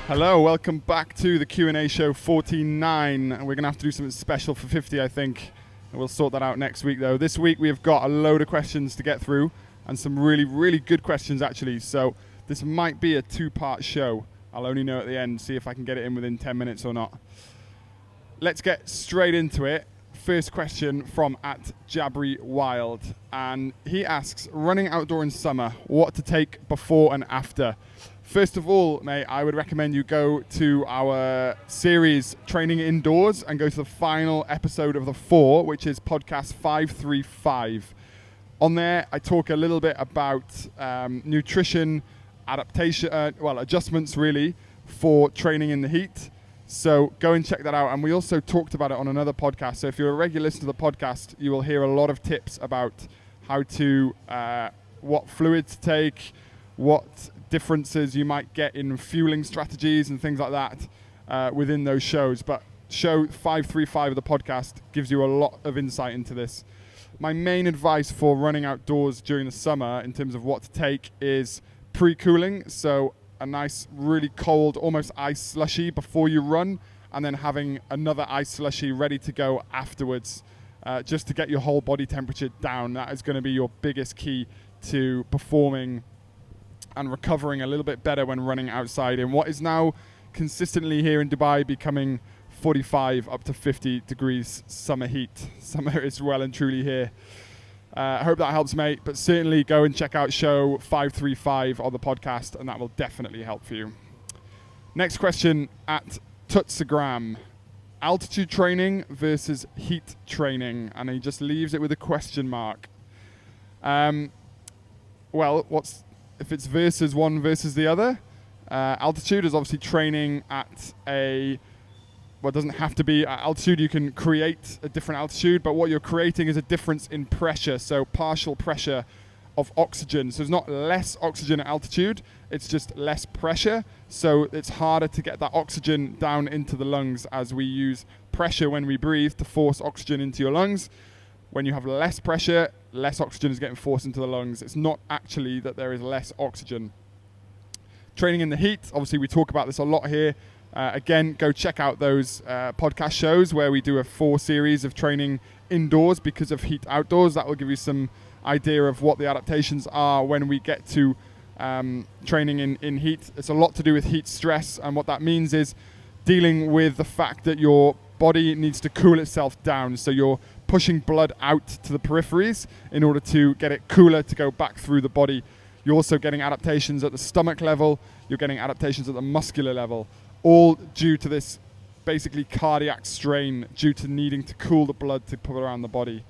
Hello, welcome back to the Q&A show 49. And we're going to have to do something special for 50, I think. And we'll sort that out next week, though. This week, we've got a load of questions to get through, and some really, really good questions, actually. So this might be a two-part show. I'll only know at the end, see if I can get it in within 10 minutes or not. Let's get straight into it. First question from @JabryWild. And he asks, running outdoor in summer, what to take before and after? First of all, mate, I would recommend you go to our series Training Indoors and go to the final episode of the 4, which is podcast 535. On there, I talk a little bit about nutrition, adaptation, adjustments really for training in the heat. So go and check that out. And we also talked about it on another podcast. So if you're a regular listener to the podcast, you will hear a lot of tips about how to, what fluid to take, what differences you might get in fueling strategies and things like that within those shows. But show 535 of the podcast gives you a lot of insight into this. My main advice for running outdoors during the summer in terms of what to take is pre-cooling. So a nice, really cold, almost ice slushy before you run, and then having another ice slushy ready to go afterwards, just to get your whole body temperature down. That is going to be your biggest key to performing and recovering a little bit better when running outside in what is now consistently here in Dubai becoming 45 up to 50 degrees summer heat. Summer is well and truly here. I hope that helps, mate, but certainly go and check out show 535 on the podcast, and that will definitely help for you. Next question @Tutsagram. Altitude training versus heat training, and he just leaves it with a question mark. Well, if it's versus one versus the other? Altitude is obviously training at it doesn't have to be at altitude. You can create a different altitude, but what you're creating is a difference in pressure, so partial pressure of oxygen. So there's not less oxygen at altitude, it's just less pressure. So it's harder to get that oxygen down into the lungs, as we use pressure when we breathe to force oxygen into your lungs. When you have less pressure, less oxygen is getting forced into the lungs. It's not actually that there is less oxygen. Training in the heat, obviously we talk about this a lot here. Again, go check out those podcast shows where we do a 4 series of training indoors because of heat outdoors. That will give you some idea of what the adaptations are when we get to training in heat. It's a lot to do with heat stress, and what that means is dealing with the fact that your body needs to cool itself down. So you're pushing blood out to the peripheries in order to get it cooler to go back through the body. You're also getting adaptations at the stomach level. You're getting adaptations at the muscular level, all due to this basically cardiac strain due to needing to cool the blood to put around the body.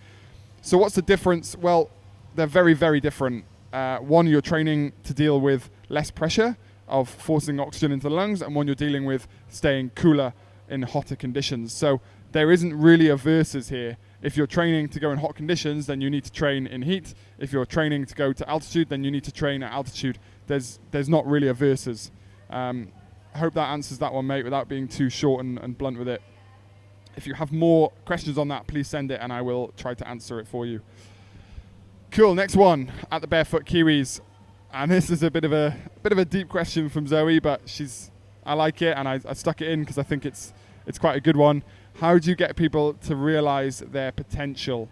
So what's the difference? Well, they're very, very different. One, you're training to deal with less pressure of forcing oxygen into the lungs, and one you're dealing with staying cooler in hotter conditions. So there isn't really a versus here. If you're training to go in hot conditions, then you need to train in heat. If you're training to go to altitude, then you need to train at altitude. There's not really a versus. I hope that answers that one, mate, without being too short and blunt with it. If you have more questions on that, please send it and I will try to answer it for you. Cool, next one, @the_Barefoot Kiwis. And this is a bit of a deep question from Zoe, but I like it, and I stuck it in because I think it's quite a good one. How do you get people to realize their potential?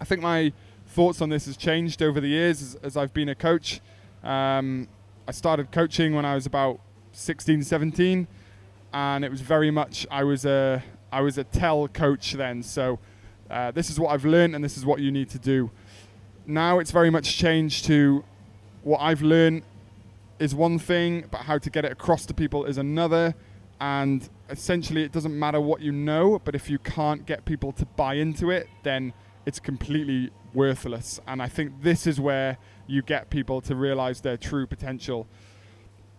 I think my thoughts on this has changed over the years as I've been a coach. I started coaching when I was about 16, 17, and it was very much I was a tell coach then. So this is what I've learned, and this is what you need to do. Now it's very much changed to what I've learned is one thing, but how to get it across to people is another. And essentially it doesn't matter what you know, but if you can't get people to buy into it, then it's completely worthless. And I think this is where you get people to realize their true potential.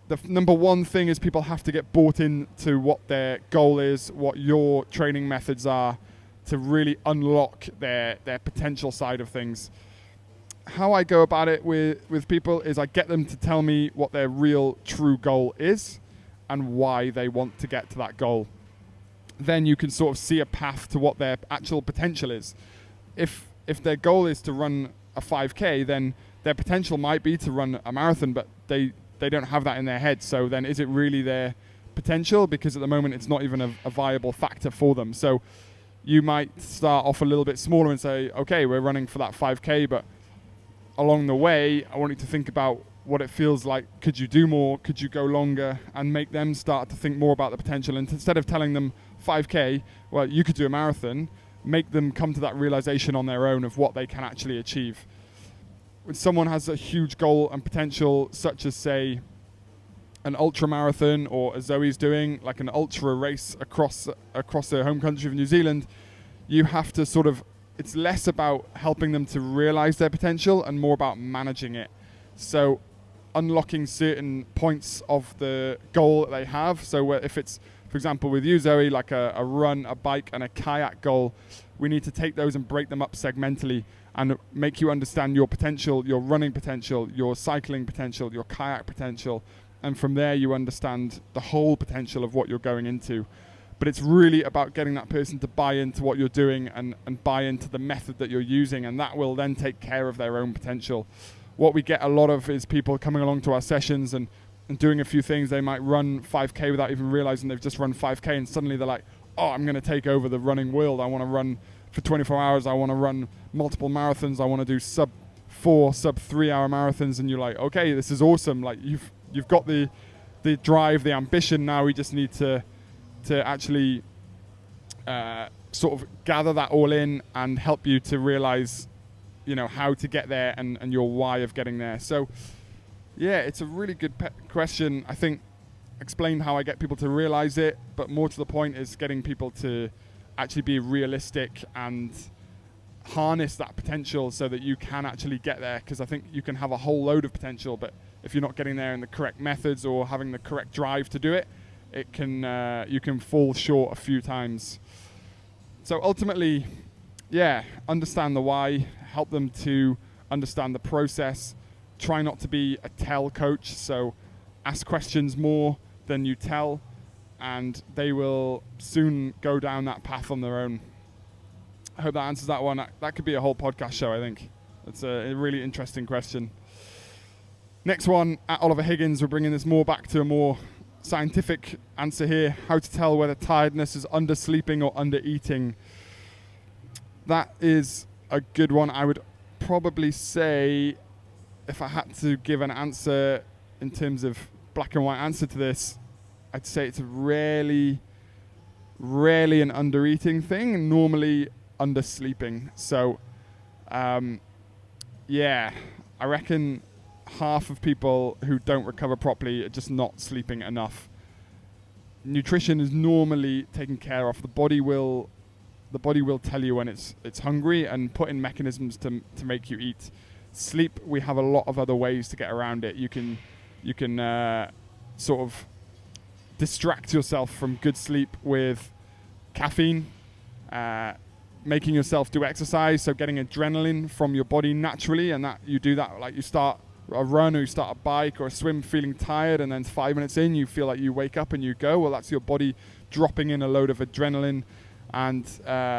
The number one thing is people have to get bought into what their goal is, what your training methods are, to really unlock their potential side of things. How I go about it with people is I get them to tell me what their real true goal is and why they want to get to that goal. Then you can sort of see a path to what their actual potential is. If their goal is to run a 5K, then their potential might be to run a marathon, but they they don't have that in their head. So then is it really their potential? Because at the moment it's not even a viable factor for them. So you might start off a little bit smaller and say, okay, we're running for that 5K, but along the way, I want you to think about what it feels like. Could you do more? Could you go longer? And make them start to think more about the potential. And instead of telling them 5K, well, you could do a marathon, make them come to that realization on their own of what they can actually achieve. When someone has a huge goal and potential, such as, say, an ultra marathon, or as Zoe's doing, like an ultra race across their home country of New Zealand, you have to sort of, it's less about helping them to realize their potential and more about managing it. So unlocking certain points of the goal that they have. So if it's, for example, with you, Zoe, like a run, a bike, and a kayak goal, we need to take those and break them up segmentally and make you understand your potential, your running potential, your cycling potential, your kayak potential. And from there, you understand the whole potential of what you're going into. But it's really about getting that person to buy into what you're doing and buy into the method that you're using, and that will then take care of their own potential. What we get a lot of is people coming along to our sessions and doing a few things. They might run 5K without even realizing they've just run 5K, and suddenly they're like, oh, I'm going to take over the running world. I want to run for 24 hours. I want to run multiple marathons. I want to do sub 3 hour marathons. And you're like, okay, this is awesome. Like you've got the drive, the ambition. Now we just need to actually sort of gather that all in and help you to realize, how to get there and your why of getting there. So yeah, it's a really good question. I think explained how I get people to realize it, but more to the point is getting people to actually be realistic and harness that potential so that you can actually get there. Because I think you can have a whole load of potential, but if you're not getting there in the correct methods or having the correct drive to do it, it can you can fall short a few times. So ultimately, yeah, understand the why, help them to understand the process. Try not to be a tell coach, so ask questions more than you tell, and they will soon go down that path on their own. I hope that answers that one. That could be a whole podcast show, I think. It's a really interesting question. Next one, at Oliver Higgins, we're bringing this more back to a more scientific answer here. How to tell whether tiredness is undersleeping or undereating. That is a good one. I would probably say, if I had to give an answer in terms of black and white answer to this, I'd say it's rarely an undereating thing, normally undersleeping. So, yeah, I reckon half of people who don't recover properly are just not sleeping enough. Nutrition is normally taken care of. The body will tell you when it's hungry and put in mechanisms to make you eat. Sleep, we have a lot of other ways to get around it. You can sort of distract yourself from good sleep with caffeine, making yourself do exercise, so getting adrenaline from your body naturally, and that you do that, like you start a run or you start a bike or a swim feeling tired, and then 5 minutes in you feel like you wake up and you go. Well, that's your body dropping in a load of adrenaline and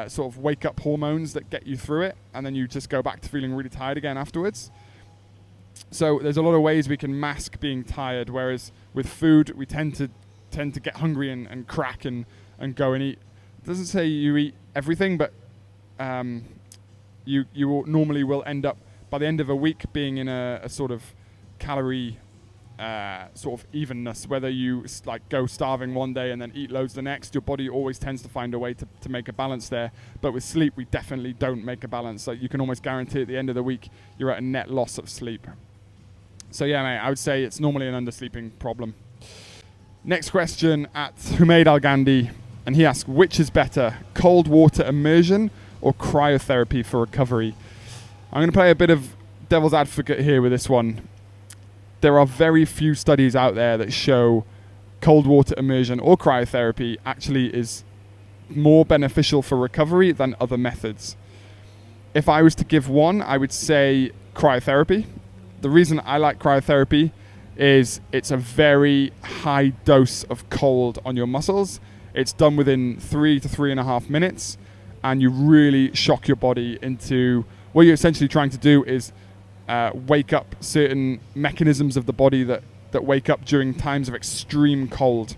sort of wake up hormones that get you through it, and then you just go back to feeling really tired again afterwards. So there's a lot of ways we can mask being tired, whereas with food we tend to get hungry and crack and go and eat. It doesn't say you eat everything, but you normally will end up by the end of a week being in a sort of calorie sort of evenness. Whether you like go starving one day and then eat loads the next, your body always tends to find a way to make a balance there. But with sleep, we definitely don't make a balance. Like you can almost guarantee at the end of the week you're at a net loss of sleep. So yeah, mate, I would say it's normally an undersleeping problem. Next question at Humaid Al Gandhi, and he asks, which is better, cold water immersion or cryotherapy for recovery? I'm going to play a bit of devil's advocate here with this one. There are very few studies out there that show cold water immersion or cryotherapy actually is more beneficial for recovery than other methods. If I was to give one, I would say cryotherapy. The reason I like cryotherapy is it's a very high dose of cold on your muscles. It's done within 3 to 3.5 minutes, and you really shock your body into what you're essentially trying to do is wake up certain mechanisms of the body that that wake up during times of extreme cold.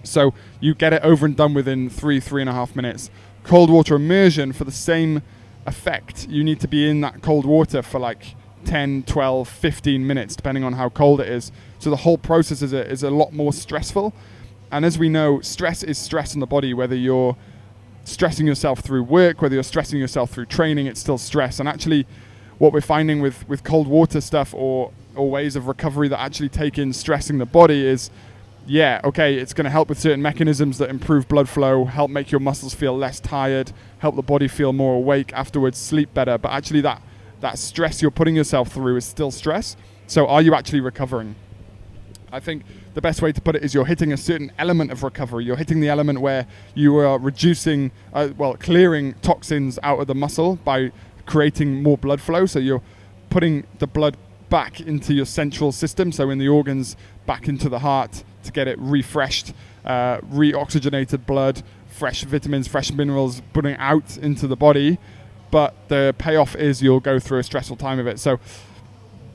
So you get it over and done within 3.5 minutes. Cold water immersion, for the same effect, you need to be in that cold water for like 10, 12, 15 minutes, depending on how cold it is. So the whole process is a lot more stressful. And as we know, stress is stress in the body, whether you're stressing yourself through work, whether you're stressing yourself through training, it's still stress. And actually, what we're finding with cold water stuff or ways of recovery that actually take in stressing the body is, yeah, okay, it's going to help with certain mechanisms that improve blood flow, help make your muscles feel less tired, help the body feel more awake afterwards, sleep better. But actually that stress you're putting yourself through is still stress. So are you actually recovering? I think the best way to put it is you're hitting a certain element of recovery. You're hitting the element where you are reducing, clearing toxins out of the muscle by creating more blood flow. So you're putting the blood back into your central system, so in the organs, back into the heart to get it refreshed, reoxygenated blood, fresh vitamins, fresh minerals, putting out into the body. But the payoff is you'll go through a stressful time of it. So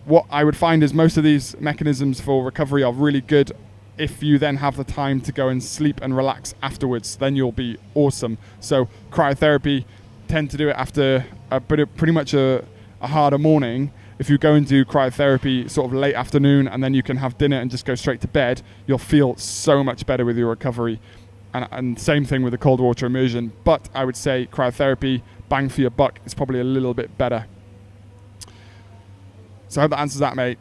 what I would find is most of these mechanisms for recovery are really good if you then have the time to go and sleep and relax afterwards. Then you'll be awesome. So cryotherapy, tend to do it after pretty much a harder morning. If you go and do cryotherapy sort of late afternoon and then you can have dinner and just go straight to bed, you'll feel so much better with your recovery. And same thing with the cold water immersion. But I would say cryotherapy, bang for your buck, is probably a little bit better. So I hope that answers that, mate.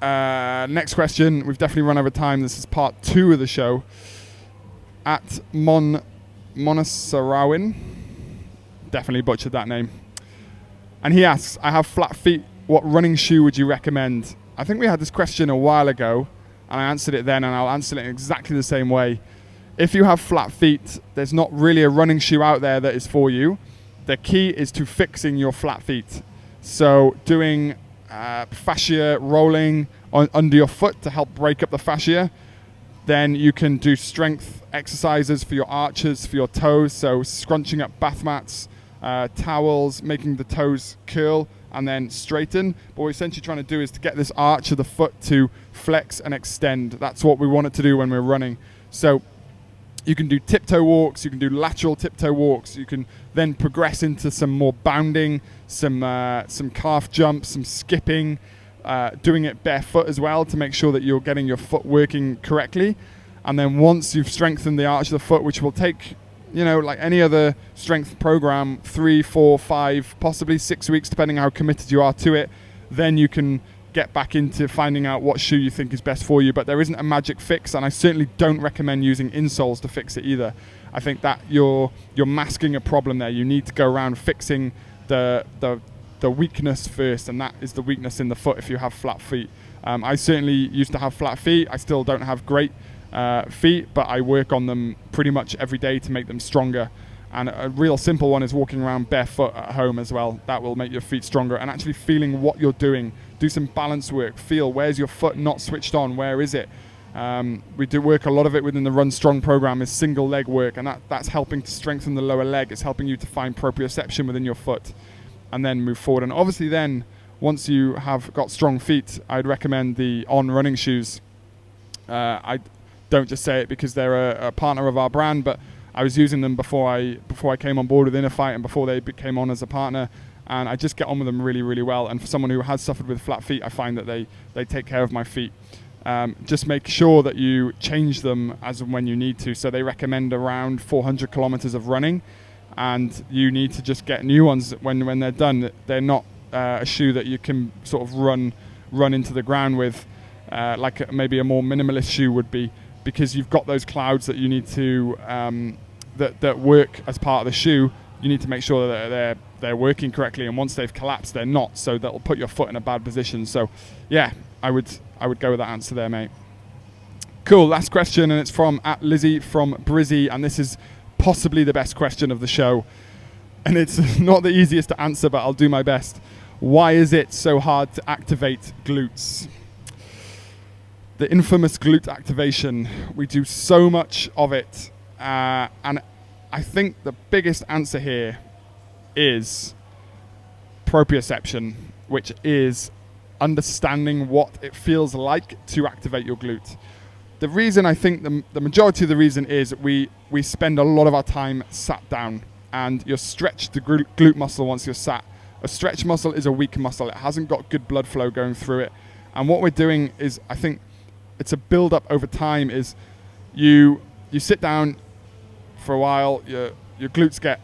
Next question. We've definitely run over time. This is part 2 of the show. At Monasarawin. Definitely butchered that name. And he asks, I have flat feet. What running shoe would you recommend? I think we had this question a while ago, and I answered it then, and I'll answer it in exactly the same way. If you have flat feet, there's not really a running shoe out there that is for you. The key is to fixing your flat feet. So doing fascia rolling under your foot to help break up the fascia. Then you can do strength exercises for your arches, for your toes. So scrunching up bath mats, towels, making the toes curl and then straighten. But what we're essentially trying to do is to get this arch of the foot to flex and extend. That's what we want it to do when we're running. So you can do tiptoe walks, you can do lateral tiptoe walks, you can then progress into some more bounding, some calf jumps, some skipping, doing it barefoot as well to make sure that you're getting your foot working correctly. And then once you've strengthened the arch of the foot, which will take, like any other strength program, 3, 4, 5, possibly 6 weeks, depending how committed you are to it, then you can get back into finding out what shoe you think is best for you. But there isn't a magic fix, and I certainly don't recommend using insoles to fix it either. I think that you're masking a problem there. You need to go around fixing the weakness first, and that is the weakness in the foot if you have flat feet. I certainly used to have flat feet. I still don't have great feet, but I work on them pretty much every day to make them stronger. And a real simple one is walking around barefoot at home as well. That will make your feet stronger, and actually feeling what you're doing. Do some balance work. Feel, where's your foot not switched on? Where is it? We do work a lot of it within the Run Strong program is single leg work, and that's helping to strengthen the lower leg. It's helping you to find proprioception within your foot and then move forward. And obviously then, once you have got strong feet, I'd recommend the On running shoes. I don't just say it because they're a partner of our brand, but I was using them before I came on board with Inner Fight and before they became on as a partner, and I just get on with them really, really well. And for someone who has suffered with flat feet, I find that they take care of my feet. Just make sure that you change them as and when you need to. So they recommend around 400 kilometers of running, and you need to just get new ones when they're done. They're not a shoe that you can sort of run into the ground with, like maybe a more minimalist shoe would be, because you've got those clouds that you need to that work as part of the shoe. You need to make sure that they're working correctly, and once they've collapsed, they're not. So that'll put your foot in a bad position. So, yeah, I would go with that answer there, mate. Cool. Last question, and it's from @Lizzie from Brizzy, and this is possibly the best question of the show, and it's not the easiest to answer, but I'll do my best. Why is it so hard to activate glutes? The infamous glute activation. We do so much of it, and I think the biggest answer here is proprioception, which is understanding what it feels like to activate your glute. The reason, I think the majority of the reason is we spend a lot of our time sat down, and you're stretched the glute muscle once you're sat. A stretch muscle is a weak muscle. It hasn't got good blood flow going through it. And what we're doing is, I think it's a build up over time, is you sit down for a while, your glutes get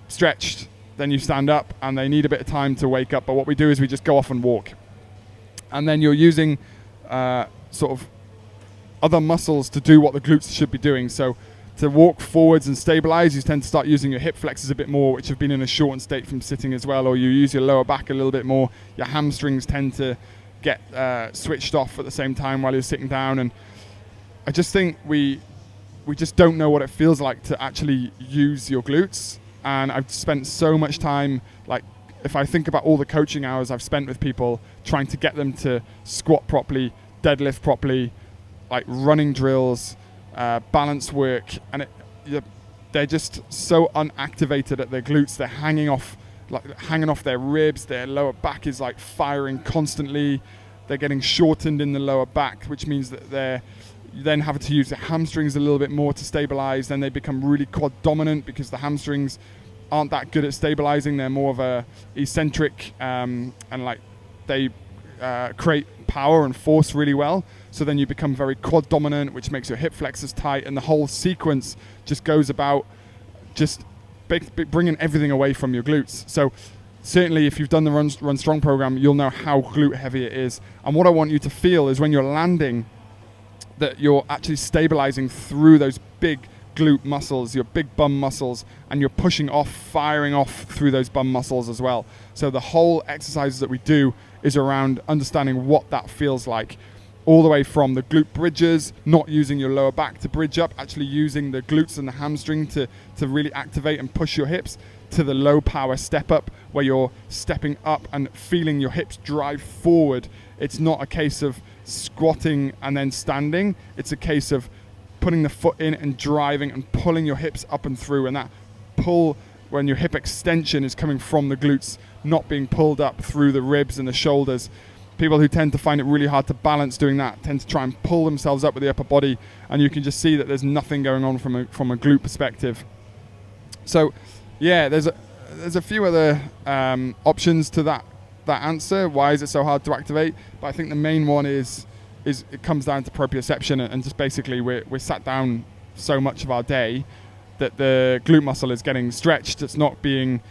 stretched, then you stand up and they need a bit of time to wake up. But what we do is we just go off and walk. And then you're using sort of other muscles to do what the glutes should be doing. So to walk forwards and stabilize, you tend to start using your hip flexors a bit more, which have been in a shortened state from sitting as well, or you use your lower back a little bit more. Your hamstrings tend to get switched off at the same time while you're sitting down. And I just think we just don't know what it feels like to actually use your glutes. And I've spent so much time, like, if I think about all the coaching hours I've spent with people trying to get them to squat properly, deadlift properly, like running drills, balance work, and they're just so unactivated at their glutes. They're hanging off their ribs. Their lower back is like firing constantly. They're getting shortened in the lower back, which means that they're then having to use the hamstrings a little bit more to stabilize. Then they become really quad dominant because the hamstrings aren't that good at stabilizing. They're more of a eccentric, and like they create power and force really well. So then you become very quad dominant, which makes your hip flexors tight, and the whole sequence just goes about just bringing everything away from your glutes. So certainly if you've done the Run Strong program, you'll know how glute heavy it is. And what I want you to feel is when you're landing, that you're actually stabilizing through those big glute muscles, your big bum muscles, and you're pushing off, firing off through those bum muscles as well. So the whole exercises that we do is around understanding what that feels like, all the way from the glute bridges, not using your lower back to bridge up, actually using the glutes and the hamstring to really activate and push your hips, to the low power step up where you're stepping up and feeling your hips drive forward. It's not a case of squatting and then standing. It's a case of putting the foot in and driving and pulling your hips up and through. And that pull, when your hip extension is coming from the glutes, not being pulled up through the ribs and the shoulders. People who tend to find it really hard to balance doing that tend to try and pull themselves up with the upper body, and you can just see that there's nothing going on from a glute perspective. So yeah, there's a few other options to that answer. Why is it so hard to activate? But I think the main one is it comes down to proprioception, and just basically we're sat down so much of our day that the glute muscle is getting stretched. It's not being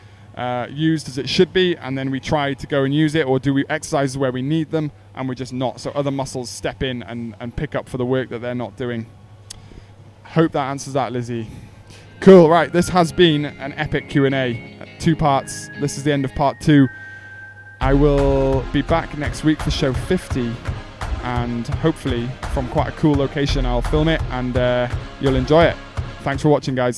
used as it should be, and then we try to go and use it, or do we exercises where we need them and we're just not, so other muscles step in and pick up for the work that they're not doing. Hope that answers that, Lizzie. Cool. Right, this has been an epic Q&A, 2 parts. This is the end of part 2. I will be back next week for show 50, and hopefully from quite a cool location I'll film it, and you'll enjoy it. Thanks for watching, guys.